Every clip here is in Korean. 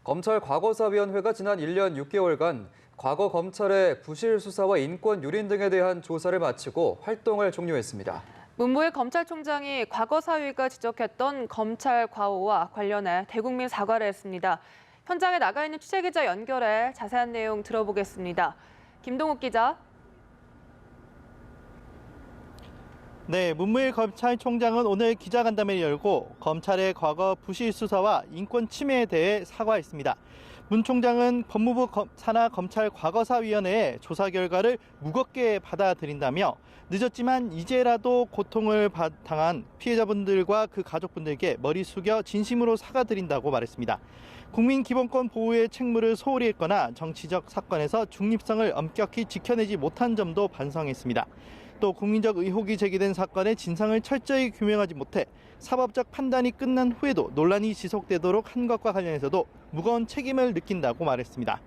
검찰 과거사위원회가 지난 1년 6개월간 과거 검찰의 부실 수사와 인권 유린 등에 대한 조사를 마치고 활동을 종료했습니다. 문무일 검찰총장이 과거사위가 지적했던 검찰 과오와 관련해 대국민 사과를 했습니다. 현장에 나가 있는 취재기자 연결해 자세한 내용 들어보겠습니다. 김동욱 기자. 네, 문무일 검찰총장은 오늘 기자간담회를 열고 검찰의 과거 부실 수사와 인권 침해에 대해 사과했습니다. 문 총장은 법무부 산하 검찰 과거사위원회의 조사 결과를 무겁게 받아들인다며 늦었지만 이제라도 고통을 당한 피해자분들과 그 가족분들께 머리 숙여 진심으로 사과드린다고 말했습니다. 국민 기본권 보호의 책무를 소홀히 했거나 정치적 사건에서 중립성을 엄격히 지켜내지 못한 점도 반성했습니다. 또 국민적 의혹이 제기된 사건의 진상을 철저히 규명하지 못해 사법적 판단이 끝난 후에도 논란이 지속되도록 한 것과 관련해서도 무거운 책임을 느낀다고 말했습니다.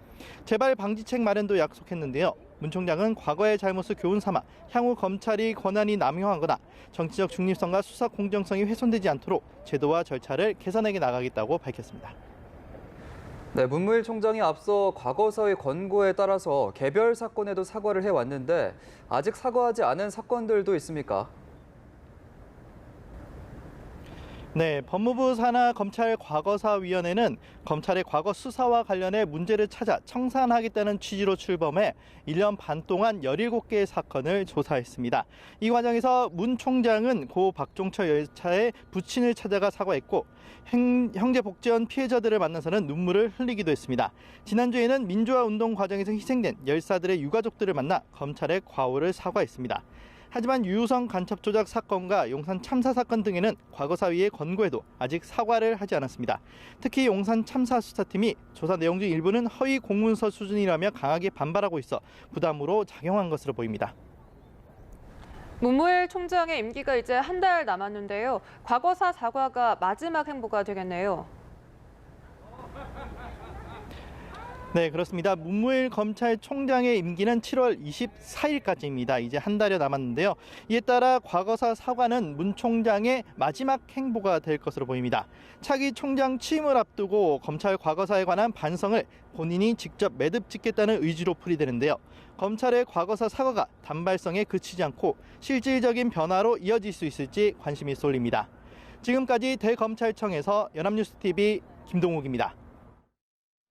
재발 방지책 마련도 약속했는데요. 문 총장은 과거의 잘못을 교훈 삼아 향후 검찰이 권한이 남용하거나 정치적 중립성과 수사 공정성이 훼손되지 않도록 제도와 절차를 개선해 나가겠다고 밝혔습니다. 네, 문무일 총장이 앞서 과거사의 권고에 따라서 개별 사건에도 사과를 해왔는데 아직 사과하지 않은 사건들도 있습니까? 네, 법무부 산하 검찰 과거사위원회는 검찰의 과거 수사와 관련해 문제를 찾아 청산하겠다는 취지로 출범해 1년 반 동안 17개의 사건을 조사했습니다. 이 과정에서 문 총장은 고 박종철 열차의 부친을 찾아가 사과했고 형제복지원 피해자들을 만나서는 눈물을 흘리기도 했습니다. 지난주에는 민주화 운동 과정에서 희생된 열사들의 유가족들을 만나 검찰의 과오를 사과했습니다. 하지만 유우성 간첩 조작 사건과 용산 참사 사건 등에는 과거사위의 권고에도 아직 사과를 하지 않았습니다. 특히 용산 참사 수사팀이 조사 내용 중 일부는 허위 공문서 수준이라며 강하게 반발하고 있어 부담으로 작용한 것으로 보입니다. 문무일 총장의 임기가 이제 한 달 남았는데요. 과거사 사과가 마지막 행보가 되겠네요. 네, 그렇습니다. 문무일 검찰총장의 임기는 7월 24일까지입니다. 이제 한 달여 남았는데요. 이에 따라 과거사 사과는 문 총장의 마지막 행보가 될 것으로 보입니다. 차기 총장 취임을 앞두고 검찰 과거사에 관한 반성을 본인이 직접 매듭 짓겠다는 의지로 풀이되는데요. 검찰의 과거사 사과가 단발성에 그치지 않고 실질적인 변화로 이어질 수 있을지 관심이 쏠립니다. 지금까지 대검찰청에서 연합뉴스TV 김동욱입니다.